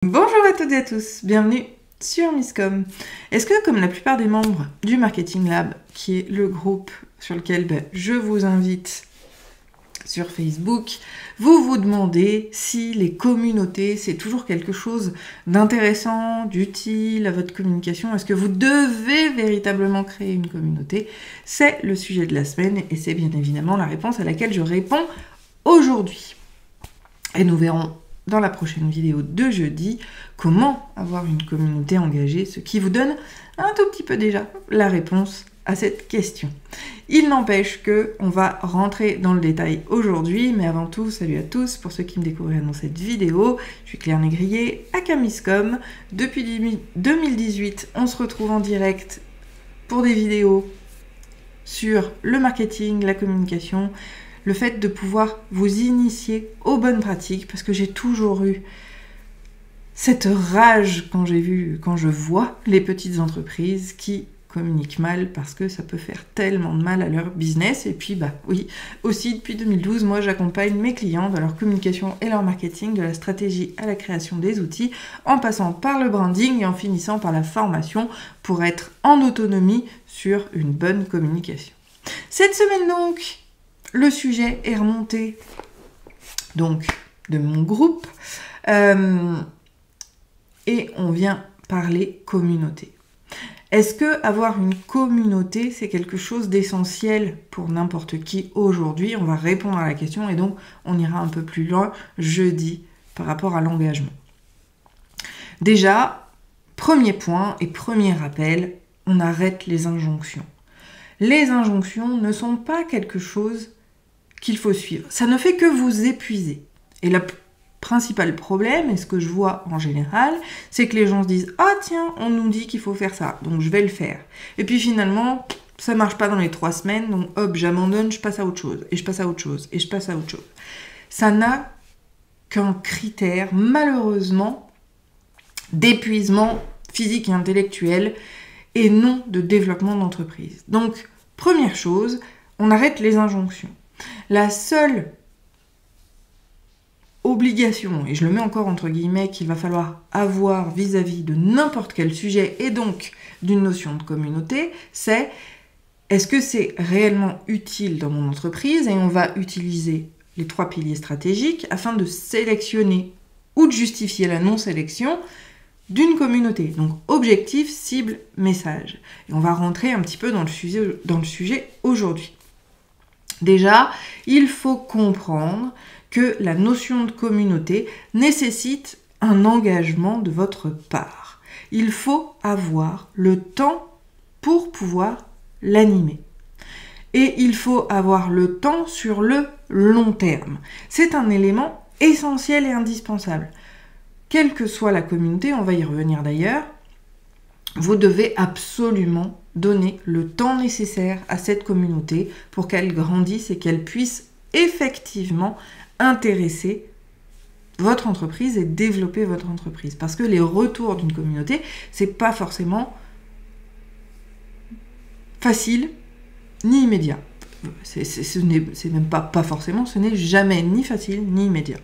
Bonjour à toutes et à tous, bienvenue sur Misscom. Est-ce que, comme la plupart des membres du Marketing Lab, qui est le groupe sur lequel je vous invite sur Facebook, vous vous demandez si les communautés, c'est toujours quelque chose d'intéressant, d'utile à votre communication? Est-ce que vous devez véritablement créer une communauté? C'est le sujet de la semaine et c'est bien évidemment la réponse à laquelle je réponds aujourd'hui. Et nous verrons dans la prochaine vidéo de jeudi, comment avoir une communauté engagée, ce qui vous donne un tout petit peu déjà la réponse à cette question. Il n'empêche que on va rentrer dans le détail aujourd'hui, mais avant tout, salut à tous, pour ceux qui me découvriront dans cette vidéo, je suis Claire Négrier, aka Misscom. Depuis 2018, on se retrouve en direct pour des vidéos sur le marketing, la communication, le fait de pouvoir vous initier aux bonnes pratiques, parce que j'ai toujours eu cette rage quand je vois les petites entreprises qui communiquent mal, parce que ça peut faire tellement de mal à leur business. Et puis oui, aussi depuis 2012, moi j'accompagne mes clients dans leur communication et leur marketing, de la stratégie à la création des outils, en passant par le branding et en finissant par la formation pour être en autonomie sur une bonne communication. Cette semaine donc, le sujet est remonté donc de mon groupe et on vient parler communauté. Est-ce que avoir une communauté, c'est quelque chose d'essentiel pour n'importe qui aujourd'hui? On va répondre à la question et donc on ira un peu plus loin jeudi par rapport à l'engagement. Déjà, premier point et premier rappel, on arrête les injonctions. Les injonctions ne sont pas quelque chose qu'il faut suivre. Ça ne fait que vous épuiser. Et le principal problème, et ce que je vois en général, c'est que les gens se disent « Ah tiens, on nous dit qu'il faut faire ça, donc je vais le faire. » Et puis finalement, ça marche pas dans les 3 semaines, donc hop, j'abandonne, je passe à autre chose, et je passe à autre chose, et je passe à autre chose. Ça n'a qu'un critère, malheureusement, d'épuisement physique et intellectuel, et non de développement d'entreprise. Donc, première chose, on arrête les injonctions. La seule obligation, et je le mets encore entre guillemets, qu'il va falloir avoir vis-à-vis de n'importe quel sujet et donc d'une notion de communauté, c'est est-ce que c'est réellement utile dans mon entreprise? Et on va utiliser les 3 piliers stratégiques afin de sélectionner ou de justifier la non-sélection d'une communauté. Donc objectif, cible, message. Et on va rentrer un petit peu dans le sujet aujourd'hui. Déjà, il faut comprendre que la notion de communauté nécessite un engagement de votre part. Il faut avoir le temps pour pouvoir l'animer. Et il faut avoir le temps sur le long terme. C'est un élément essentiel et indispensable. Quelle que soit la communauté, on va y revenir d'ailleurs, vous devez absolument donner le temps nécessaire à cette communauté pour qu'elle grandisse et qu'elle puisse effectivement intéresser votre entreprise et développer votre entreprise. Parce que les retours d'une communauté, c'est pas forcément facile ni immédiat. Ce n'est même pas forcément, ce n'est jamais ni facile ni immédiat.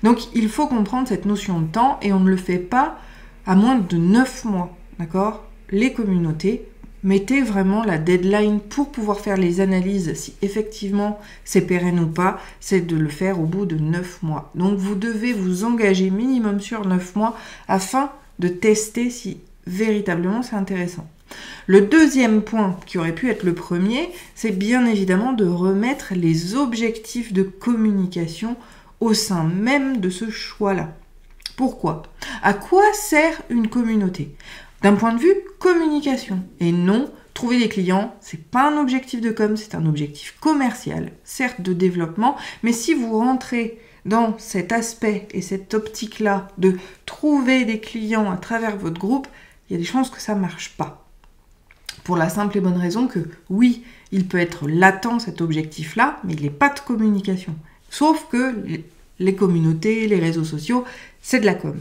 Donc il faut comprendre cette notion de temps et on ne le fait pas à moins de 9 mois. D'accord? Les communautés, mettez vraiment la deadline pour pouvoir faire les analyses, si effectivement c'est pérenne ou pas, c'est de le faire au bout de 9 mois. Donc vous devez vous engager minimum sur 9 mois afin de tester si véritablement c'est intéressant. Le deuxième point, qui aurait pu être le premier, c'est bien évidemment de remettre les objectifs de communication au sein même de ce choix-là. Pourquoi? À quoi sert une communauté? D'un point de vue communication. Et non, trouver des clients, c'est pas un objectif de com, c'est un objectif commercial, certes de développement, mais si vous rentrez dans cet aspect et cette optique-là de trouver des clients à travers votre groupe, il y a des chances que ça marche pas. Pour la simple et bonne raison que, oui, il peut être latent cet objectif-là, mais il n'est pas de communication. Sauf que les communautés, les réseaux sociaux, c'est de la com,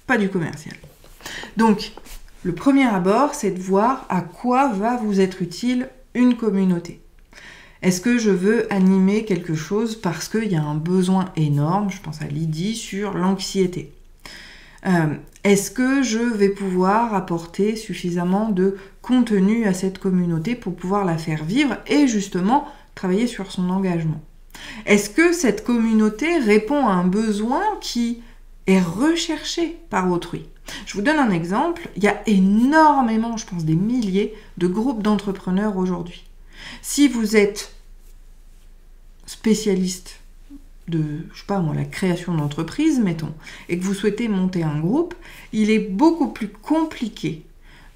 pas du commercial. Donc, le premier abord, c'est de voir à quoi va vous être utile une communauté. Est-ce que je veux animer quelque chose parce qu'il y a un besoin énorme, je pense à Lydie, sur l'anxiété. Est-ce que je vais pouvoir apporter suffisamment de contenu à cette communauté pour pouvoir la faire vivre et justement travailler sur son engagement? Est-ce que cette communauté répond à un besoin qui est recherché par autrui? Je vous donne un exemple. Il y a énormément, je pense des milliers, de groupes d'entrepreneurs aujourd'hui. Si vous êtes spécialiste de, je sais pas moi, la création d'entreprise, mettons, et que vous souhaitez monter un groupe, il est beaucoup plus compliqué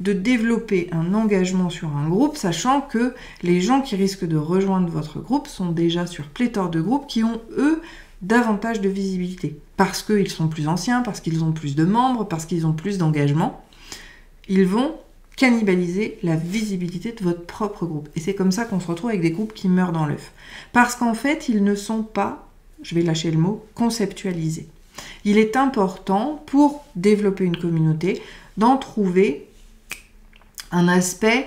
de développer un engagement sur un groupe, sachant que les gens qui risquent de rejoindre votre groupe sont déjà sur pléthore de groupes qui ont, eux, davantage de visibilité. Parce qu'ils sont plus anciens, parce qu'ils ont plus de membres, parce qu'ils ont plus d'engagement. Ils vont cannibaliser la visibilité de votre propre groupe. Et c'est comme ça qu'on se retrouve avec des groupes qui meurent dans l'œuf. Parce qu'en fait, ils ne sont pas, je vais lâcher le mot, conceptualisés. Il est important, pour développer une communauté, d'en trouver un aspect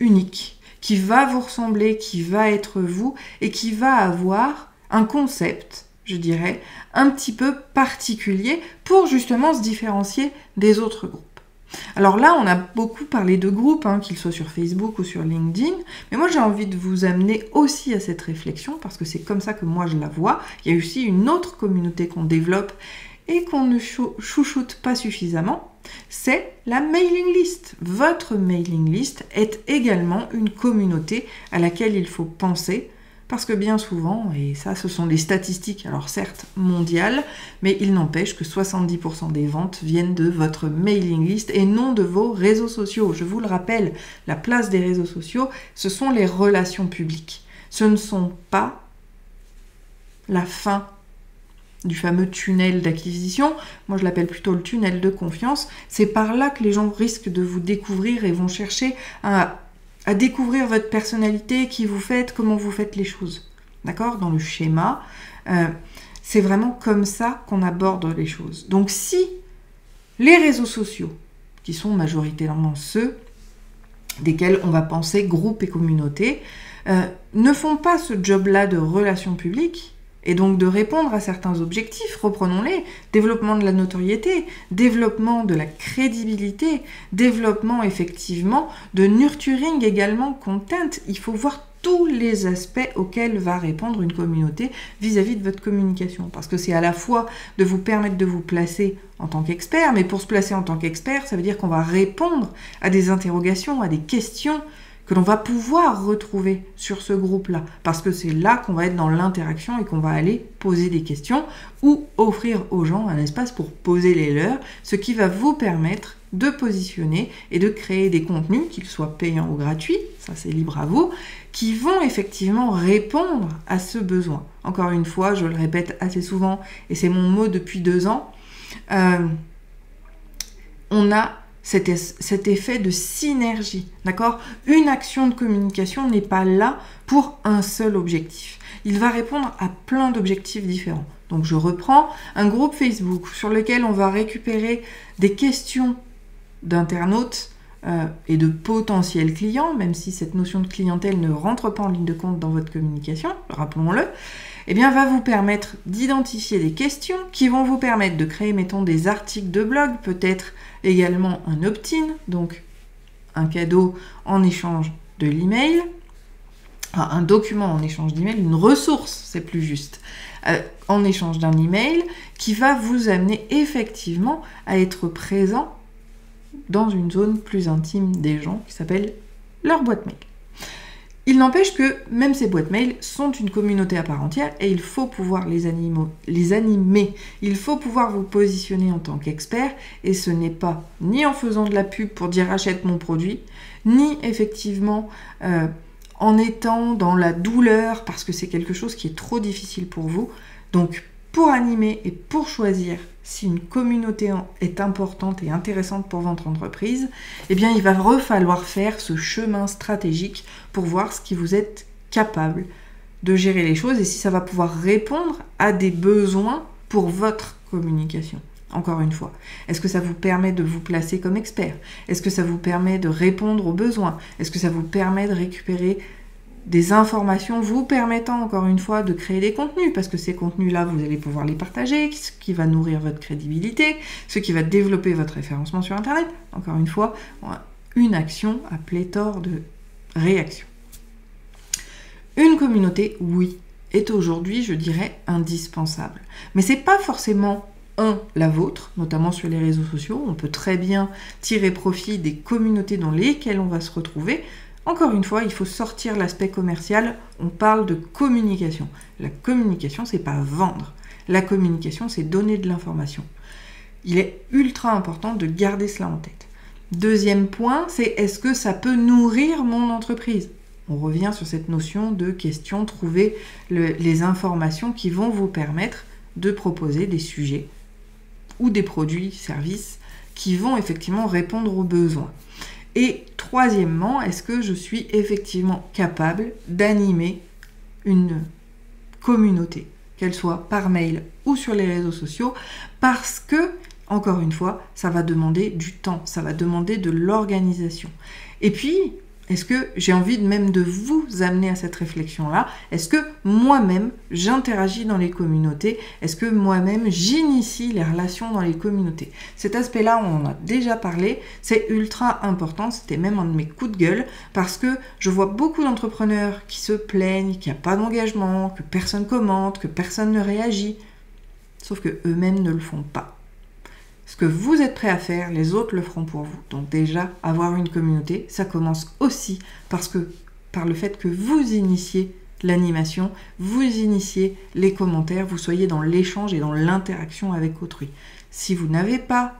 unique, qui va vous ressembler, qui va être vous, et qui va avoir un concept, je dirais, un petit peu particulier pour justement se différencier des autres groupes. Alors là, on a beaucoup parlé de groupes, qu'ils soient sur Facebook ou sur LinkedIn, mais moi j'ai envie de vous amener aussi à cette réflexion, parce que c'est comme ça que moi je la vois. Il y a aussi une autre communauté qu'on développe et qu'on ne chouchoute pas suffisamment, c'est la mailing list. Votre mailing list est également une communauté à laquelle il faut penser, parce que bien souvent, et ça ce sont des statistiques, alors certes mondiales, mais il n'empêche que 70% des ventes viennent de votre mailing list et non de vos réseaux sociaux. Je vous le rappelle, la place des réseaux sociaux, ce sont les relations publiques. Ce ne sont pas la fin du fameux tunnel d'acquisition. Moi je l'appelle plutôt le tunnel de confiance. C'est par là que les gens risquent de vous découvrir et vont chercher à découvrir votre personnalité, qui vous faites, comment vous faites les choses. D'accord? Dans le schéma, c'est vraiment comme ça qu'on aborde les choses. Donc si les réseaux sociaux, qui sont majoritairement ceux desquels on va penser groupe et communauté, ne font pas ce job-là de relations publiques, et donc de répondre à certains objectifs, reprenons-les, développement de la notoriété, développement de la crédibilité, développement effectivement de nurturing également, content. Il faut voir tous les aspects auxquels va répondre une communauté vis-à-vis de votre communication. Parce que c'est à la fois de vous permettre de vous placer en tant qu'expert, mais pour se placer en tant qu'expert, ça veut dire qu'on va répondre à des interrogations, à des questions que l'on va pouvoir retrouver sur ce groupe-là. Parce que c'est là qu'on va être dans l'interaction et qu'on va aller poser des questions ou offrir aux gens un espace pour poser les leurs, ce qui va vous permettre de positionner et de créer des contenus, qu'ils soient payants ou gratuits, ça c'est libre à vous, qui vont effectivement répondre à ce besoin. Encore une fois, je le répète assez souvent, et c'est mon mot depuis 2 ans, on a cet effet de synergie, d'accord? Une action de communication n'est pas là pour un seul objectif. Il va répondre à plein d'objectifs différents. Donc je reprends un groupe Facebook sur lequel on va récupérer des questions d'internautes et de potentiels clients, même si cette notion de clientèle ne rentre pas en ligne de compte dans votre communication, rappelons-le, eh bien, va vous permettre d'identifier des questions qui vont vous permettre de créer, mettons, des articles de blog, peut-être également un opt-in, donc un cadeau en échange de l'email, enfin, un document en échange d'email, une ressource, c'est plus juste, en échange d'un email qui va vous amener effectivement à être présent dans une zone plus intime des gens qui s'appelle leur boîte mail. Il n'empêche que même ces boîtes mail sont une communauté à part entière et il faut pouvoir les animer. Il faut pouvoir vous positionner en tant qu'expert et ce n'est pas ni en faisant de la pub pour dire achète mon produit, ni effectivement en étant dans la douleur parce que c'est quelque chose qui est trop difficile pour vous. Donc pour animer et pour choisir si une communauté est importante et intéressante pour votre entreprise, eh bien il va falloir faire ce chemin stratégique pour voir ce qui vous êtes capable de gérer les choses et si ça va pouvoir répondre à des besoins pour votre communication. Encore une fois, est-ce que ça vous permet de vous placer comme expert? Est-ce que ça vous permet de répondre aux besoins? Est-ce que ça vous permet de récupérer des informations vous permettant encore une fois de créer des contenus, parce que ces contenus-là, vous allez pouvoir les partager, ce qui va nourrir votre crédibilité, ce qui va développer votre référencement sur Internet. Encore une fois, une action à pléthore de réactions. Une communauté, oui, est aujourd'hui, je dirais, indispensable. Mais c'est pas forcément la vôtre, notamment sur les réseaux sociaux. On peut très bien tirer profit des communautés dans lesquelles on va se retrouver. Encore une fois, il faut sortir l'aspect commercial. On parle de communication. La communication, c'est pas vendre. La communication, c'est donner de l'information. Il est ultra important de garder cela en tête. Deuxième point, c'est est-ce que ça peut nourrir mon entreprise ? On revient sur cette notion de question, trouver les informations qui vont vous permettre de proposer des sujets ou des produits, services qui vont effectivement répondre aux besoins. Et troisièmement, est-ce que je suis effectivement capable d'animer une communauté, qu'elle soit par mail ou sur les réseaux sociaux, parce que, encore une fois, ça va demander du temps, ça va demander de l'organisation. Et puis, est-ce que j'ai envie même de vous amener à cette réflexion-là? Est-ce que moi-même, j'interagis dans les communautés? Est-ce que moi-même, j'initie les relations dans les communautés? Cet aspect-là, on en a déjà parlé, c'est ultra important, c'était même un de mes coups de gueule, parce que je vois beaucoup d'entrepreneurs qui se plaignent, qu'il n'y a pas d'engagement, que personne commente, que personne ne réagit, sauf que eux-mêmes ne le font pas. Ce que vous êtes prêt à faire, les autres le feront pour vous. Donc déjà, avoir une communauté, ça commence aussi par le fait que vous initiez l'animation, vous initiez les commentaires, vous soyez dans l'échange et dans l'interaction avec autrui. Si vous n'avez pas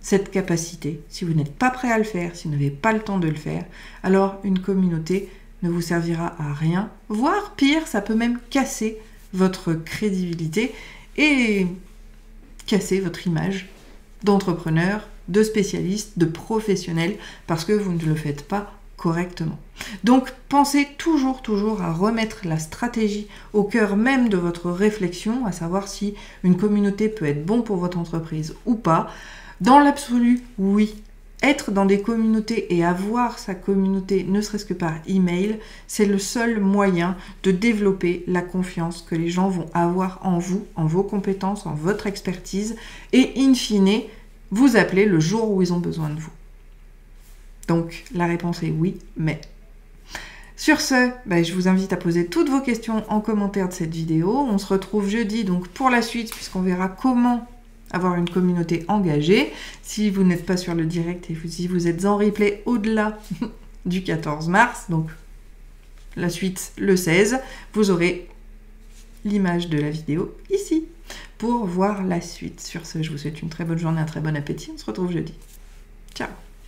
cette capacité, si vous n'êtes pas prêt à le faire, si vous n'avez pas le temps de le faire, alors une communauté ne vous servira à rien, voire pire, ça peut même casser votre crédibilité et casser votre image d'entrepreneur, de spécialiste, de professionnel, parce que vous ne le faites pas correctement. Donc, pensez toujours à remettre la stratégie au cœur même de votre réflexion, à savoir si une communauté peut être bon pour votre entreprise ou pas. Dans l'absolu, oui. Être dans des communautés et avoir sa communauté, ne serait-ce que par email, c'est le seul moyen de développer la confiance que les gens vont avoir en vous, en vos compétences, en votre expertise, et in fine, vous appeler le jour où ils ont besoin de vous. Donc, la réponse est oui, mais... Sur ce, je vous invite à poser toutes vos questions en commentaire de cette vidéo. On se retrouve jeudi donc pour la suite, puisqu'on verra comment avoir une communauté engagée. Si vous n'êtes pas sur le direct et si vous êtes en replay au-delà du 14 mars, donc la suite le 16, vous aurez l'image de la vidéo ici pour voir la suite. Sur ce, je vous souhaite une très bonne journée, un très bon appétit. On se retrouve jeudi. Ciao!